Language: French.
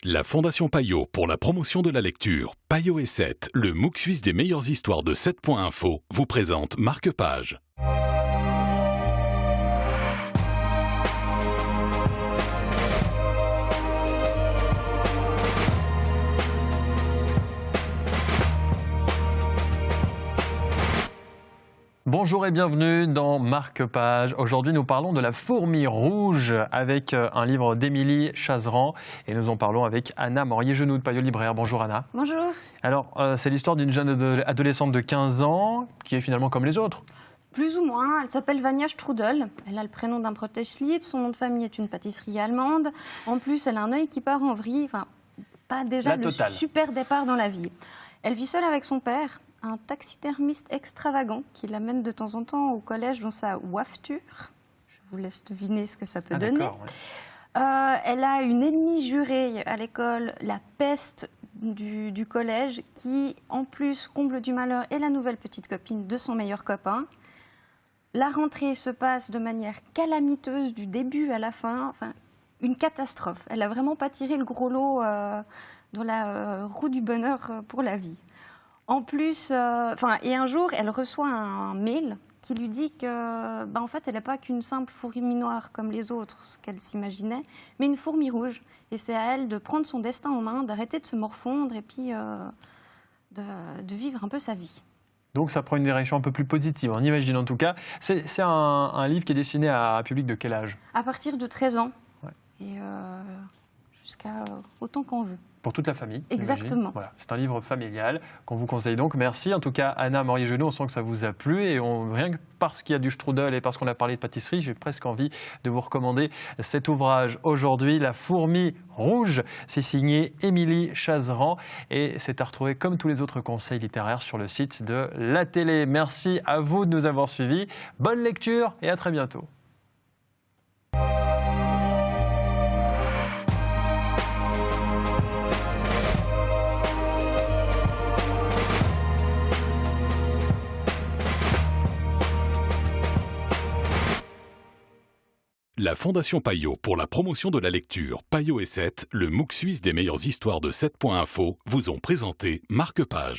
La Fondation Payot pour la promotion de la lecture, Payot et 7, le MOOC suisse des meilleures histoires de 7.info, vous présente Marque-Page. Bonjour et bienvenue dans Marque-Page. Aujourd'hui, nous parlons de la fourmi rouge avec un livre d'Émilie Chazeran et nous en parlons avec Anna Morier-Genoux de Payot Libraire. Bonjour Anna. Bonjour. Alors, c'est l'histoire d'une jeune adolescente de 15 ans qui est finalement comme les autres. Plus ou moins, elle s'appelle Vania Strudel. Elle a le prénom d'un protège-slip, son nom de famille est une pâtisserie allemande. En plus, elle a un œil qui part en vrille. Enfin, pas déjà le super départ dans la vie. Elle vit seule avec son père, un taxidermiste extravagant qui l'amène de temps en temps au collège dans sa wafture. Je vous laisse deviner ce que ça peut donner. Ouais. Elle a une ennemie jurée à l'école, la peste du collège, qui en plus, comble du malheur, est la nouvelle petite copine de son meilleur copain. La rentrée se passe de manière calamiteuse du début à la fin, enfin, une catastrophe. Elle n'a vraiment pas tiré le gros lot dans la roue du bonheur pour la vie. En plus, et un jour, elle reçoit un mail qui lui dit que, en fait, elle n'est pas qu'une simple fourmi noire comme les autres, ce qu'elle s'imaginait, mais une fourmi rouge. Et c'est à elle de prendre son destin en main, d'arrêter de se morfondre et puis de vivre un peu sa vie. Donc ça prend une direction un peu plus positive, on imagine en tout cas. C'est un livre qui est destiné à un public de quel âge? À partir de 13 ans, ouais. Et jusqu'à autant qu'on veut. Pour toute la famille. Exactement. Voilà, c'est un livre familial qu'on vous conseille donc. Merci en tout cas Anna Morier-Genoux, on sent que ça vous a plu et rien que parce qu'il y a du strudel et parce qu'on a parlé de pâtisserie, j'ai presque envie de vous recommander cet ouvrage aujourd'hui, La fourmi rouge. C'est signé Émilie Chazeran et c'est à retrouver comme tous les autres conseils littéraires sur le site de la télé. Merci à vous de nous avoir suivis. Bonne lecture et à très bientôt. La Fondation Payot pour la promotion de la lecture, Payot et 7, le MOOC suisse des meilleures histoires de 7.info, vous ont présenté Marque-Page.